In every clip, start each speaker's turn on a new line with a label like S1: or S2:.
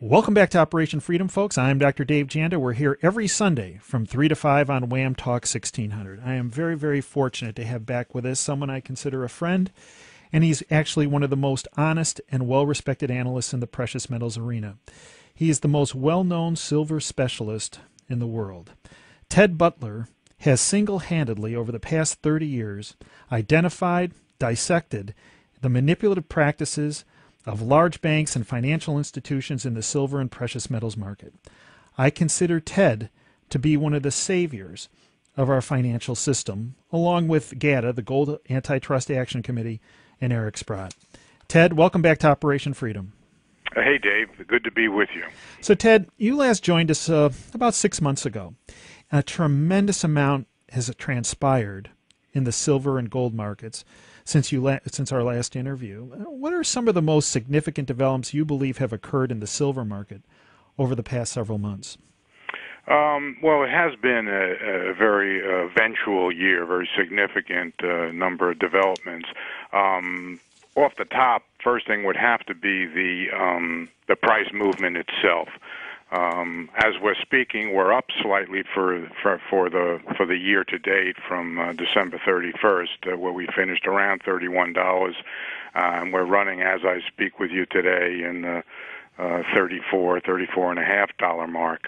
S1: Welcome back to Operation Freedom, folks. I'm Dr. Dave Janda. We're here every Sunday from 3 to 5 on Wham Talk 1600. I am very, very fortunate to have back with us someone I consider a friend, and he's actually one of the most honest and well-respected analysts in the precious metals arena. He is the most well-known silver specialist in the world. Ted Butler has single-handedly, over the past 30 years, identified, dissected the manipulative practices of large banks and financial institutions in the silver and precious metals market. I consider Ted to be one of the saviors of our financial system, along with GATA, the Gold Antitrust Action Committee, and Eric Sprott. Ted, welcome back to Operation Freedom.
S2: Hey, Dave. Good to be with you.
S1: So, Ted, you last joined us about 6 months ago. A tremendous amount has transpired in the silver and gold markets since our last interview. What are some of the most significant developments you believe have occurred in the silver market over the past several months?
S2: Well, it has been a very eventual year, very significant number of developments. Off the top, first thing would have to be the price movement itself. As we're speaking, we're up slightly for the year to date from December 31st, where we finished around $31, and we're running as I speak with you today in the $34.5 mark.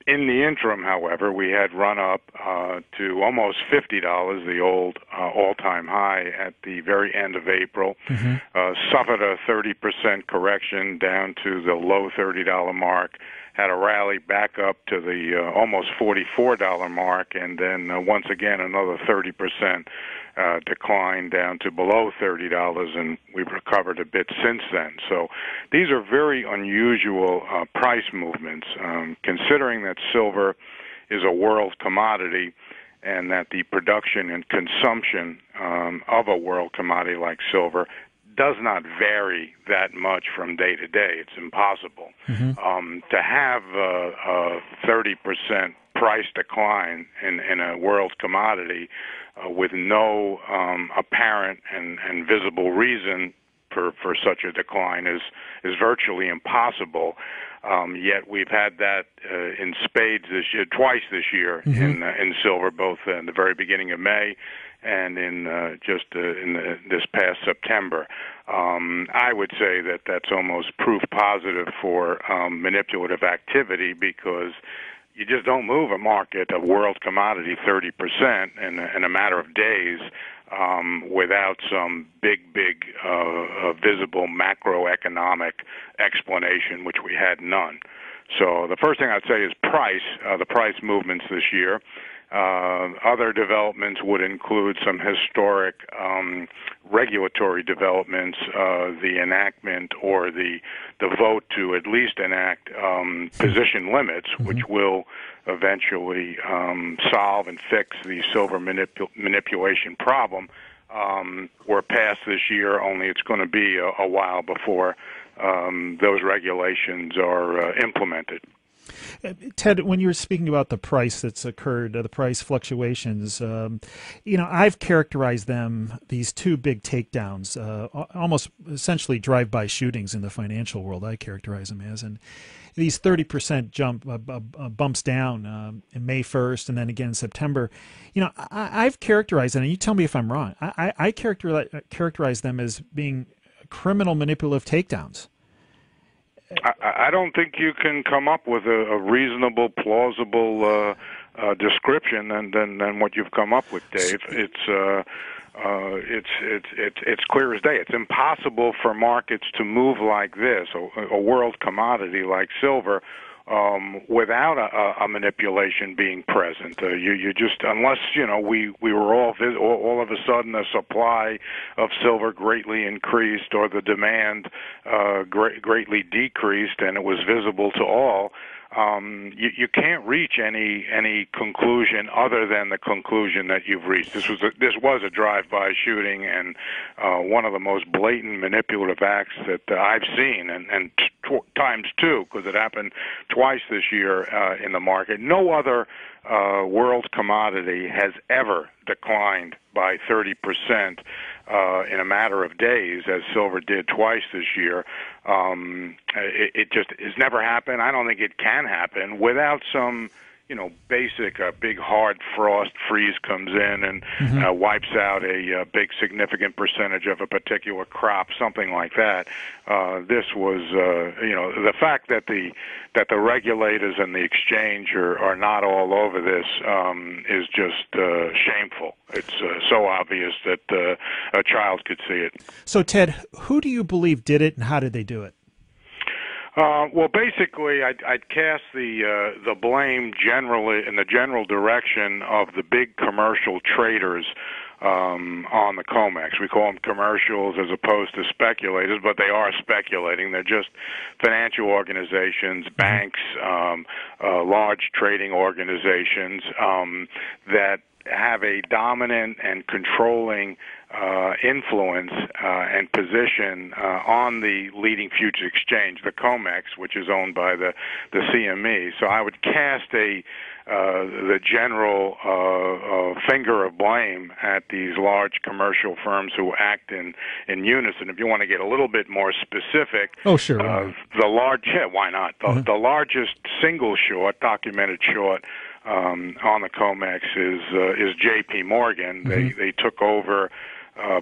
S2: In the interim, however, we had run up to almost $50, the old all-time high at the very end of April. Suffered a 30% correction down to the low $30 mark, had a rally back up to the almost $44 mark, and then once again another 30% decline down to below $30, and we've recovered a bit since then. So these are very unusual price movements, considering that silver is a world commodity and that the production and consumption of a world commodity like silver does not vary that much from day to day. It's impossible. To have a 30% price decline in a world commodity with no apparent and visible reason for such a decline is virtually impossiable. Yet we've had that in spades this year, twice this year in silver, both in the very beginning of May and in this past September. I would say that that's almost proof positive for manipulative activity, because you just don't move a market, a world commodity, 30% in a matter of days without some big visible macroeconomic explanation, which we had none. So the first thing I'd say is price, the price movements this year. Other developments would include some historic regulatory developments, the enactment or the vote to at least enact position limits, which will eventually solve and fix the silver manipulation problem. Were passed this year, only it's going to be a while before those regulations are implemented.
S1: Ted, when you were speaking about the price that's occurred, the price fluctuations, I've characterized them, these two big takedowns, almost essentially drive-by shootings in the financial world, I characterize them as. And these 30% bumps down in May 1st and then again in September. I've characterized them, and you tell me if I'm wrong, I characterize them as being criminal manipulative takedowns.
S2: I don't think you can come up with a reasonable, plausible description than what you've come up with, Dave. It's clear as day. It's impossible for markets to move like this, a world commodity like silver, without a manipulation being present. You just, unless we were all of a sudden the supply of silver greatly increased or the demand greatly decreased, and it was visible to all. You can't reach any conclusion other than the conclusion that you've reached. This was a drive-by shooting, and one of the most blatant manipulative acts that I've seen, and times two, because it happened twice this year in the market. No other world commodity has ever declined by 30% in a matter of days, as silver did twice this year. It just has never happened. I don't think it can happen without some, basic big hard frost freeze comes in and wipes out a big significant percentage of a particular crop, something like that. This was, the fact that the regulators and the exchange are not all over this is just shameful. It's so obvious that a child could see it.
S1: So, Ted, who do you believe did it, and how did they do it?
S2: Well, basically, I'd cast the blame generally in the general direction of the big commercial traders on the COMEX. We call them commercials as opposed to speculators, but they are speculating. They're just financial organizations, banks, large trading organizations that have a dominant and controlling influence and position on the leading futures exchange, the COMEX, which is owned by the CME. So I would cast the general finger of blame at these large commercial firms who act in unison. If you want to get a little bit more specific, why not? The largest single short, documented short, on the COMEX is J.P. Morgan. They took over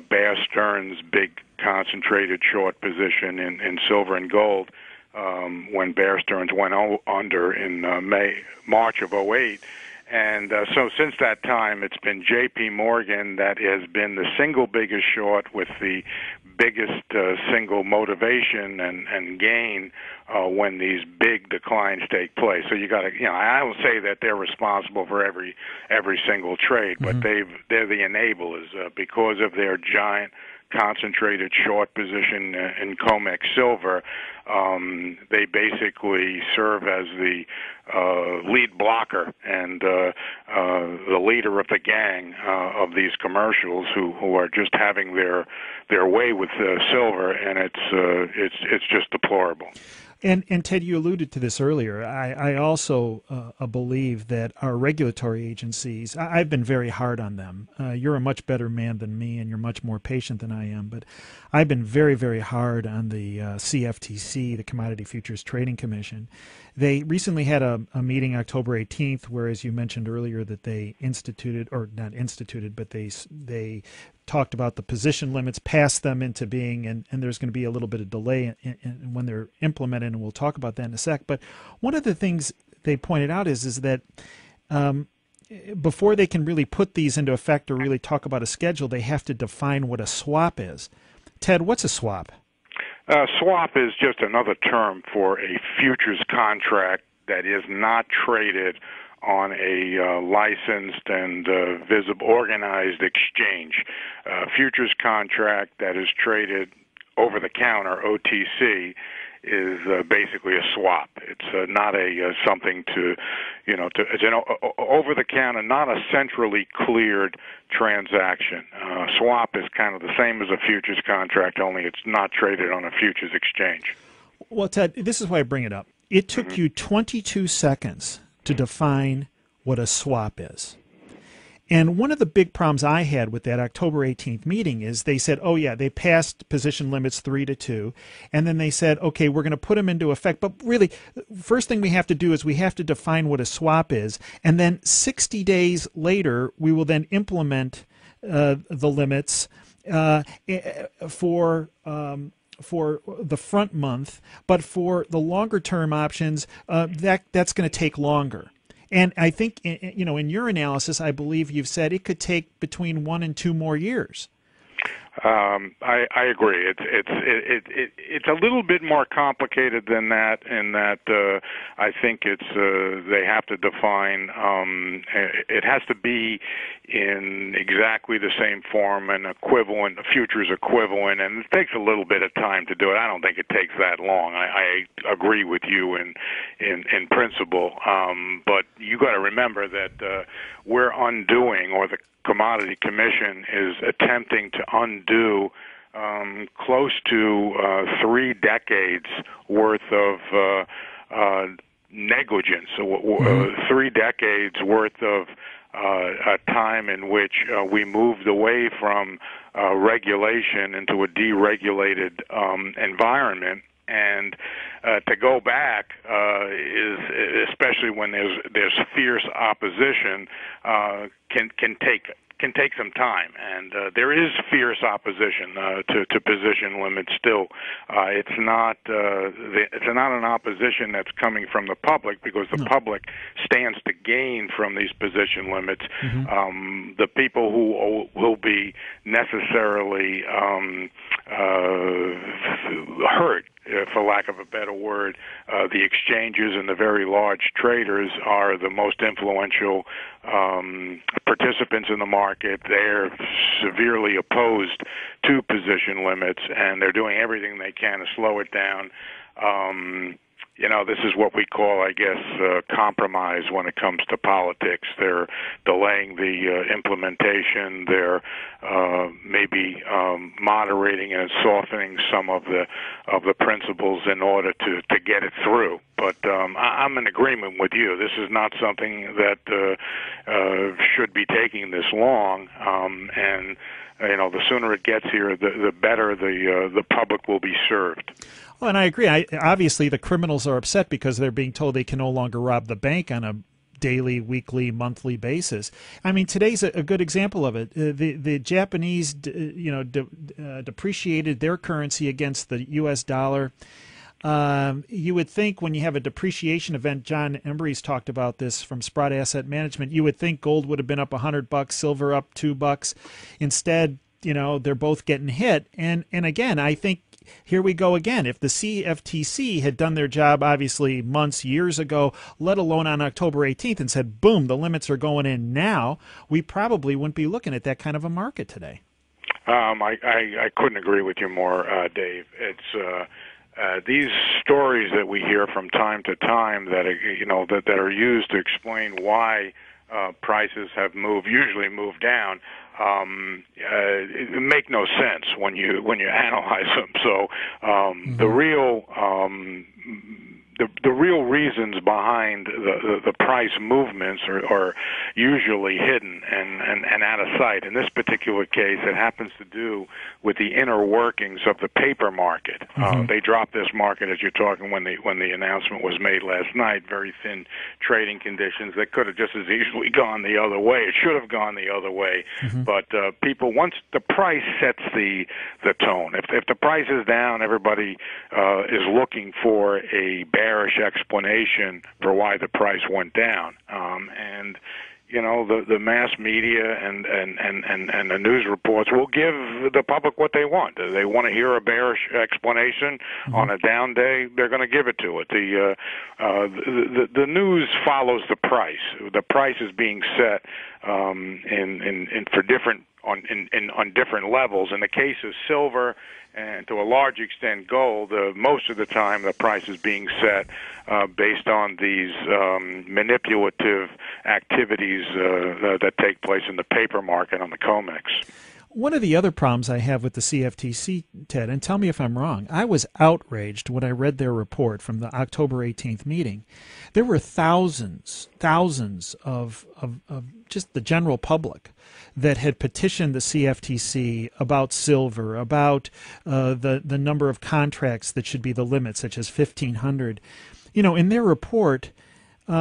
S2: Bear Stearns' big concentrated short position in silver and gold when Bear Stearns went under in March of '08. And so since that time, it's been J.P. Morgan that has been the single biggest short with the biggest single motivation and gain when these big declines take place. So you got to, I will say that they're responsible for every single trade, but they're the enablers because of their giant concentrated short position in COMEX silver. They basically serve as the lead blocker and the leader of the gang of these commercials who are just having their way with silver, and it's just deplorable.
S1: And Ted, you alluded to this earlier. I also believe that our regulatory agencies, I've been very hard on them. You're a much better man than me, and you're much more patient than I am. But I've been very, very hard on the CFTC, the Commodity Futures Trading Commission. They recently had a meeting October 18th, where, as you mentioned earlier, that they instituted, or not instituted, but they talked about the position limits, passed them into being, and there's going to be a little bit of delay in when they're implemented, and we'll talk about that in a sec. But one of the things they pointed out is that before they can really put these into effect or really talk about a schedule, they have to define what a swap is. Ted, what's a swap?
S2: Swap is just another term for a futures contract that is not traded on a licensed and visible, organized exchange. Futures contract that is traded over the counter, OTC, is basically a swap. It's not a something to, it's an over the counter, not a centrally cleared transaction. Swap is kind of the same as a futures contract, only it's not traded on a futures exchange.
S1: Well, Ted, this is why I bring it up. It took you 22 seconds to define what a swap is. And one of the big problems I had with that October 18th meeting is they said, oh, yeah, they passed position limits 3-2. And then they said, okay, we're going to put them into effect. But really, first thing we have to do is we have to define what a swap is. And then 60 days later, we will then implement the limits for the front month. But for the longer term options, that's going to take longer. And I think, in your analysis, I believe you've said it could take between 1 and 2 more years.
S2: I agree. It's a little bit more complicated than that. In that, I think they have to define. It has to be in exactly the same form, an equivalent, a futures equivalent, and it takes a little bit of time to do it. I don't think it takes that long. I agree with you in principle, but you got to remember that we're undoing, or the Commodity Commission is attempting to undo close to 3 decades worth of negligence, 3 decades worth of a time in which we moved away from regulation into a deregulated environment. And to go back is, especially when there's fierce opposition, can take some time, and there is fierce opposition to position limits still. It's not an opposition that's coming from the public, because the public stands to gain from these position limits. The people who will be necessarily hurt, for lack of a better word, the exchanges and the very large traders are the most influential participants in the market. They're severely opposed to position limits, and they're doing everything they can to slow it down. This is what we call, I guess, compromise when it comes to politics. They're delaying the implementation. They're maybe moderating and softening some of the principles in order to get it through. But I'm in agreement with you. This is not something that should be taking this long. And the sooner it gets here, the better the public will be served.
S1: Well, and I agree. Obviously, the criminals are upset because they're being told they can no longer rob the bank on a daily, weekly, monthly basis. I mean, today's a good example of it. The Japanese, depreciated their currency against the U.S. dollar. You would think when you have a depreciation event, John Embry's talked about this from Sprott Asset Management, you would think gold would have been up $100, silver up $2. Instead, they're both getting hit. And again, I think here we go again. If the CFTC had done their job, obviously months, years ago, let alone on October 18th, and said, boom, the limits are going in now, we probably wouldn't be looking at that kind of a market today.
S2: I couldn't agree with you more, Dave. It's these stories that we hear from time to time that that are used to explain why prices have usually moved down. It make no sense when you analyze them. So the real reasons behind the price movements are usually hidden and out of sight. In this particular case, it happens to do with the inner workings of the paper market. They dropped this market, as you're talking, when the announcement was made last night. Very thin trading conditions that could have just as easily gone the other way. It should have gone the other way. But people, once the price sets the tone, if the price is down, everybody is looking for a bearish explanation for why the price went down. And the mass media and the news reports will give the public what they want. They want to hear a bearish explanation on a down day. They're going to give it to it. The news follows the price. The price is being set for different on different levels. In the case of silver, and to a large extent gold, most of the time the price is being set based on these manipulative activities that take place in the paper market on the COMEX.
S1: One of the other problems I have with the CFTC, Ted, and tell me if I'm wrong, I was outraged when I read their report from the October 18th meeting. There were thousands of just the general public that had petitioned the CFTC about silver, about the number of contracts that should be the limit, such as 1,500. In their report,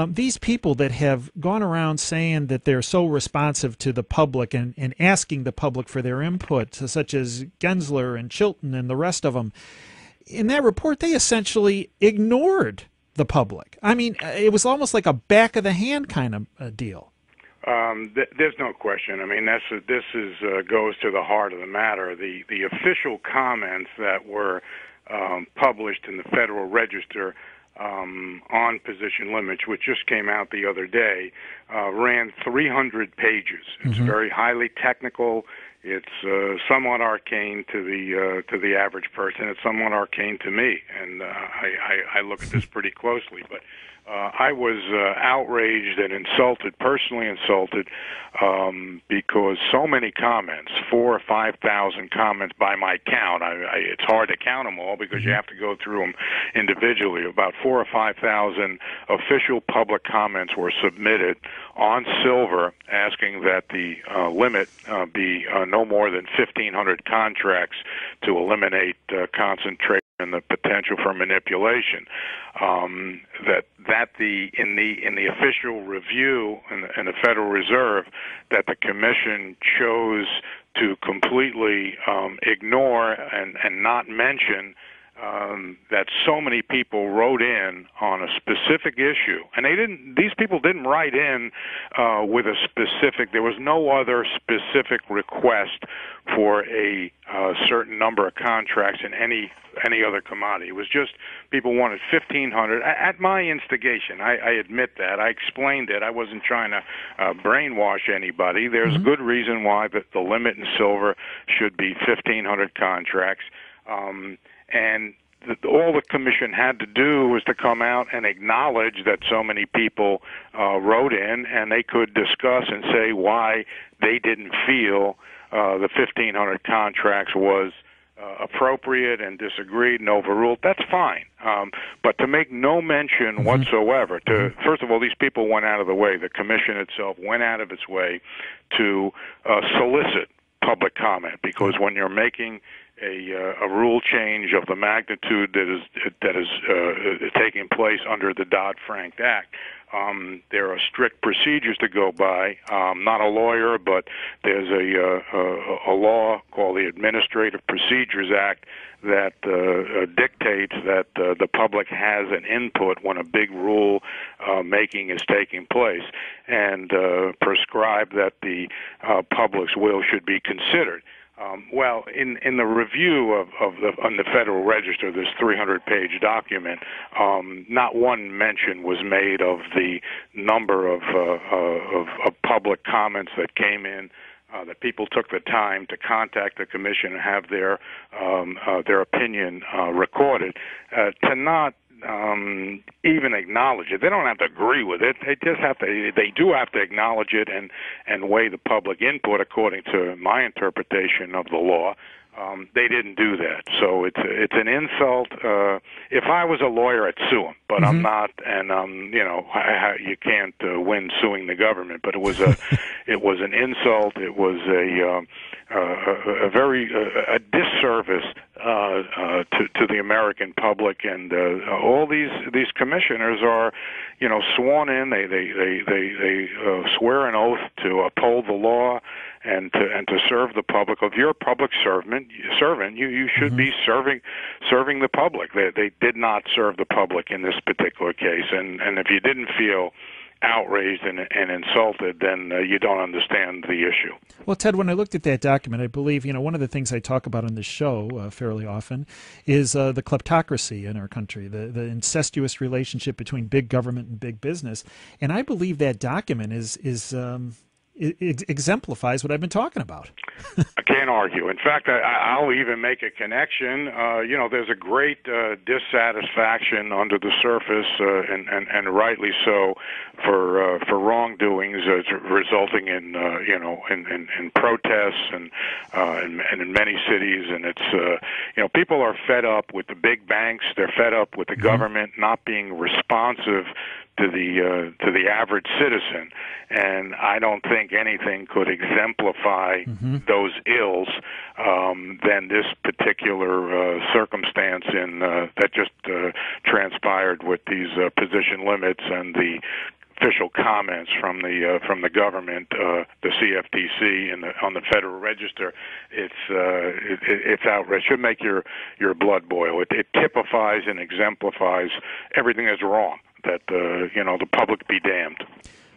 S1: these people that have gone around saying that they're so responsive to the public and asking the public for their input, such as Gensler and Chilton and the rest of them, in that report, they essentially ignored the public. I mean, it was almost like a back-of-the-hand kind of a deal.
S2: There's no question. I mean, this goes to the heart of the matter. The official comments that were published in the Federal Register on position limits, which just came out the other day, ran 300 pages. It's very highly technical. It's somewhat arcane to the average person. It's somewhat arcane to me, and I look at this pretty closely. But I was outraged and insulted, personally insulted, because so many comments, 4,000 or 5,000 comments by my count. It's hard to count them all because you have to go through them individually. About 4,000 or 5,000 official public comments were submitted on silver, asking that the limit be no more than 1,500 contracts to eliminate concentration and the potential for manipulation. In the official review in the Federal Reserve, that the Commission chose to completely ignore and not mention that so many people wrote in on a specific issue, and these people didn't write in with a specific. There was no other specific request for a certain number of contracts in any other commodity. It was just people wanted 1,500 at my instigation. I admit that. I explained it. I wasn't trying to brainwash anybody. There's good reason why the limit in silver should be 1,500 contracts. And all the Commission had to do was to come out and acknowledge that so many people wrote in, and they could discuss and say why they didn't feel the 1,500 contracts was appropriate and disagreed and overruled. That's fine. But to make no mention whatsoever, first of all, these people went out of the way. The Commission itself went out of its way to solicit public comment, because when you're making a rule change of the magnitude that is taking place under the Dodd-Frank Act, there are strict procedures to go by. I'm not a lawyer, but there's a law called the Administrative Procedures Act that dictates that the public has an input when a big rule making is taking place, and prescribe that the public's will should be considered. Well, in the review on the Federal Register, this 300-page document, not one mention was made of the number of public comments that came in, that people took the time to contact the Commission and have their opinion recorded. To not even acknowledge it. They don't have to agree with it. They just have to. They do have to acknowledge it and weigh the public input according to my interpretation of the law. They didn't do that, so it's an insult. If I was a lawyer, I'd sue them, but I'm not, and you can't win suing the government. But it was an insult. It was a very disservice to the American public, and all these commissioners are, sworn in. They swear an oath to uphold the law and to serve the public. If you're a public servant, you should be serving the public. They did not serve the public in this particular case, and if you didn't feel outraged and insulted, then you don't understand the issue.
S1: Well, Ted, when I looked at that document, I believe, one of the things I talk about on this show fairly often is the kleptocracy in our country, the incestuous relationship between big government and big business. And I believe that document it exemplifies what I've been talking about.
S2: I can't argue. In fact, I'll even make a connection. There's a great dissatisfaction under the surface, and rightly so, for wrongdoings resulting in protests and in many cities. And it's people are fed up with the big banks. They're fed up with the government not being responsive to the average citizen, and I don't think anything could exemplify those ills than this particular circumstance that just transpired with these position limits and the official comments from the government, the CFTC, on the Federal Register. It's outrage. It should make your blood boil. It typifies and exemplifies everything that's wrong. That the public be damned.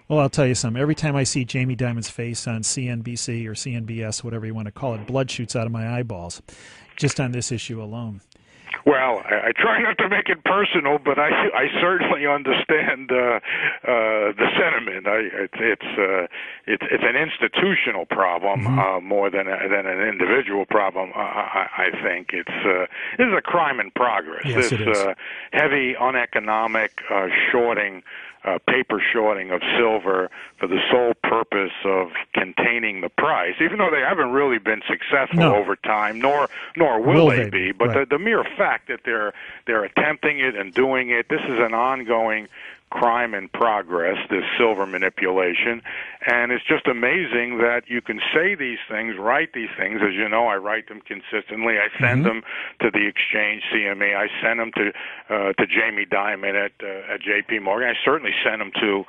S1: Well, I'll tell you something. Every time I see Jamie Dimon's face on CNBC or CNBS, whatever you want to call it, blood shoots out of my eyeballs, just on this issue alone.
S2: Well, I try not to make it personal, but I certainly understand the sentiment. It's an institutional problem more than an individual problem. I think this is a crime in progress.
S1: Yes, it is.
S2: Heavy, uneconomic shorting. Paper shorting of silver for the sole purpose of containing the price, even though they haven't really been successful over time, nor will they be. But
S1: right.
S2: the mere fact that they're attempting it and doing it, this is an ongoing crime in progress, this silver manipulation, and it's just amazing that you can say these things, write these things. As you know, I write them consistently. I send them to the exchange, CME. I send them to Jamie Dimon at J.P. Morgan. I certainly send them to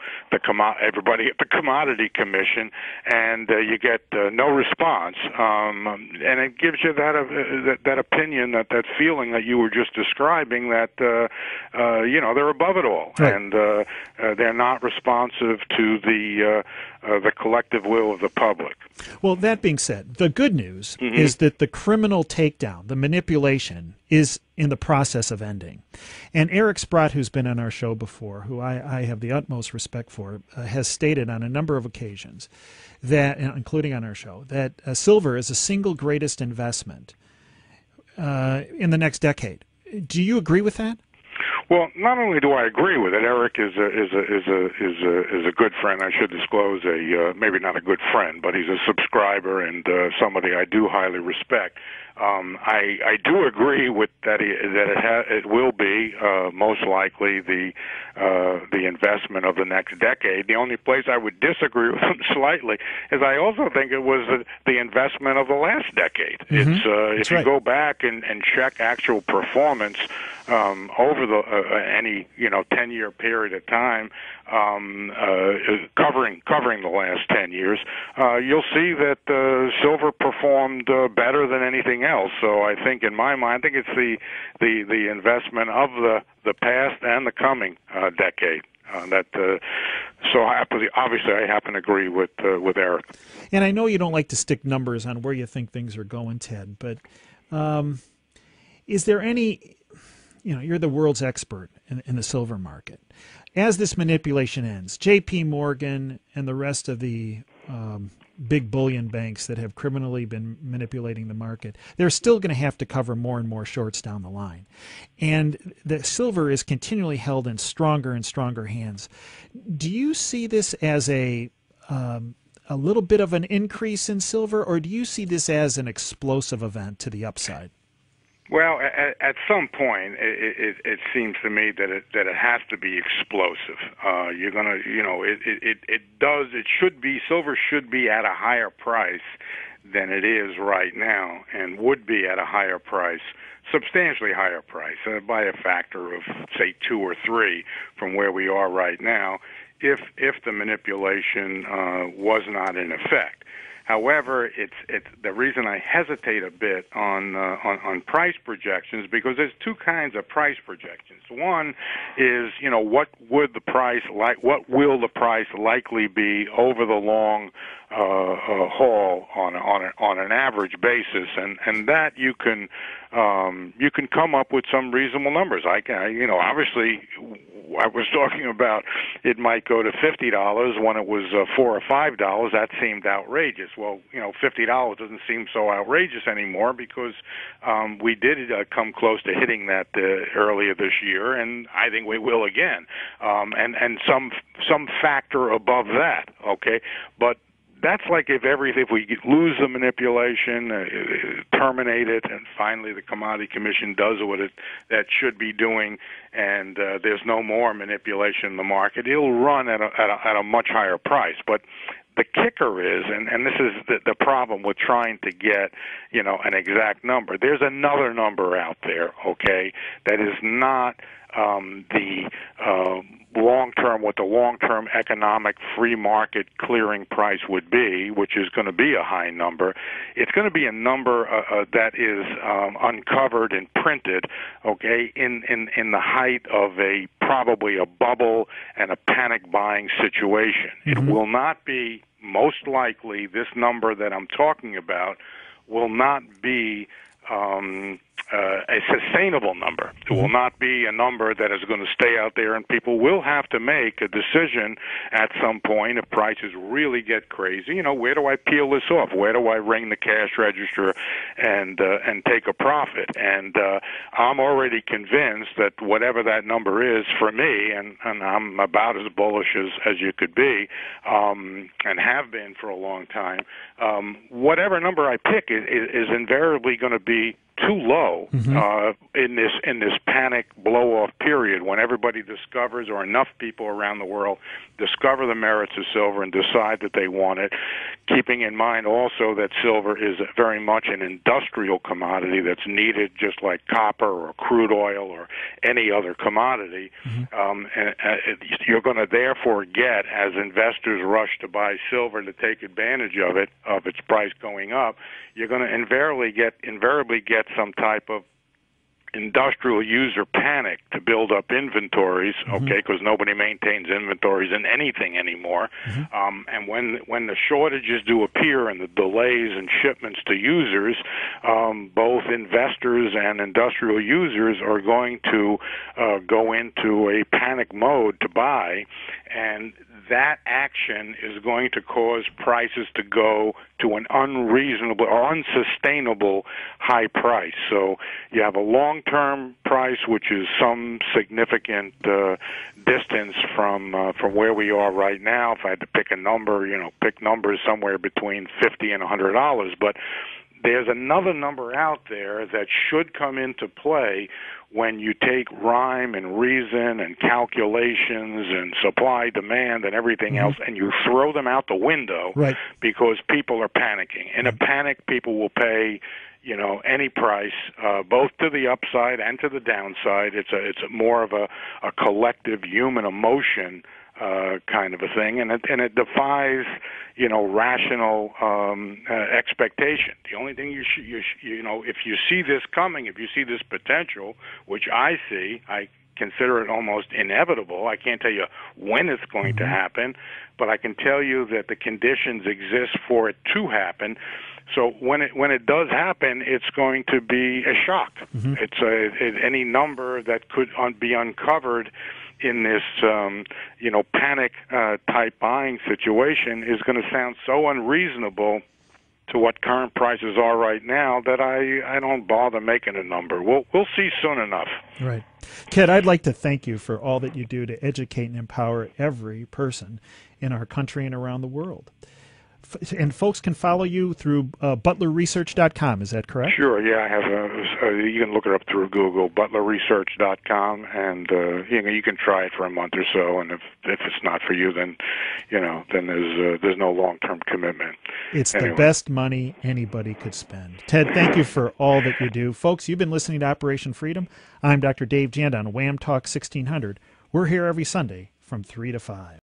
S2: everybody at the Commodity Commission, and you get no response. And it gives you that opinion, that feeling that you were just describing, that they're above it all,
S1: right.
S2: And they're not responsive to the collective will of the public.
S1: Well, that being said, the good news is that the criminal takedown, the manipulation, is in the process of ending. And Eric Sprott, who's been on our show before, who I have the utmost respect for, has stated on a number of occasions, that, including on our show, that silver is the single greatest investment in the next decade. Do you agree with that?
S2: Well, not only do I agree with it, Eric is a good friend. I should disclose maybe not a good friend, but he's a subscriber and somebody I do highly respect. I do agree with that. It will be most likely the investment of the next decade. The only place I would disagree with him slightly is I also think it was the investment of the last decade. If you go back and check actual performance over any 10-year period of time, covering the last 10 years, you'll see that silver performed better than anything else. So I think, in my mind, it's the investment of the past and the coming decade. So obviously I happen to agree with Eric.
S1: And I know you don't like to stick numbers on where you think things are going, Ted, but is there any, you're the world's expert in the silver market. As this manipulation ends, J.P. Morgan and the rest of the big bullion banks that have criminally been manipulating the market, they're still going to have to cover more and more shorts down the line. And the silver is continually held in stronger and stronger hands. Do you see this as a little bit of an increase in silver, or do you see this as an explosive event to the upside?
S2: Well, at some point, it seems to me that it has to be explosive. You're gonna, it should be, silver should be at a higher price than it is right now, and would be at a higher price, substantially higher price, by a factor of, say, 2 or 3 from where we are right now, if the manipulation was not in effect. However, it's the reason I hesitate a bit on price projections, because there's two kinds of price projections. One is, what will the price likely be over the long haul on an average basis, and that you can come up with some reasonable numbers. Obviously, I was talking about it might go to $50 when it was $4 or $5. That seemed outrageous. Well, $50 doesn't seem so outrageous anymore, because we did come close to hitting that earlier this year, and I think we will again, and some factor above that. Okay, but that's like if we lose the manipulation, terminate it, and finally the Commodity Commission does what that should be doing, and there's no more manipulation in the market, it'll run at a much higher price. But the kicker is, and this is the problem with trying to get an exact number, there's another number out there, okay, that is not the what the long-term economic free market clearing price would be, which is going to be a high number. It's going to be a number that is uncovered and printed, okay, in the height of probably a bubble and a panic buying situation. It will not be, most likely, this number that I'm talking about will not be a sustainable number. It will not be a number that is going to stay out there, and people will have to make a decision at some point if prices really get crazy. Where do I peel this off? Where do I ring the cash register and take a profit? And I'm already convinced that whatever that number is for me, and I'm about as bullish as you could be, and have been for a long time, whatever number I pick is invariably going to be too low in this panic blow-off period when everybody discovers, or enough people around the world discover the merits of silver and decide that they want it, keeping in mind also that silver is very much an industrial commodity that's needed just like copper or crude oil or any other commodity. And you're going to therefore get, as investors rush to buy silver to take advantage of its price going up, you're going to invariably get some type of industrial user panic to build up inventories, okay, because nobody maintains inventories in anything anymore. And when the shortages do appear and the delays in shipments to users, both investors and industrial users are going to go into a panic mode to buy, and that action is going to cause prices to go to an unreasonable or unsustainable high price. So you have a long-term price, which is some significant distance from where we are right now. If I had to pick a number, pick numbers somewhere between $50 and $100. But there's another number out there that should come into play when you take rhyme and reason and calculations and supply, demand, and everything else, and you throw them out the window because people are panicking. In a panic, people will pay, any price, both to the upside and to the downside. It's more of a collective human emotion kind of a thing, and it defies, rational expectation. The only thing if you see this coming, if you see this potential, which I see, I consider it almost inevitable. I can't tell you when it's going to happen, but I can tell you that the conditions exist for it to happen. So when it does happen, it's going to be a shock. It's any number that could be uncovered in this, panic type buying situation is going to sound so unreasonable to what current prices are right now that I don't bother making a number. We'll see soon enough.
S1: Right. Ted, I'd like to thank you for all that you do to educate and empower every person in our country and around the world. And folks can follow you through butlerresearch.com. Is that correct?
S2: Sure. Yeah, I have. You can look it up through Google, butlerresearch.com, and you can try it for a month or so. And if it's not for you, then then there's no long-term commitment.
S1: It's the best money anybody could spend. Ted, thank you for all that you do, folks. You've been listening to Operation Freedom. I'm Dr. Dave Janda on Wham Talk 1600. We're here every Sunday from 3 to 5.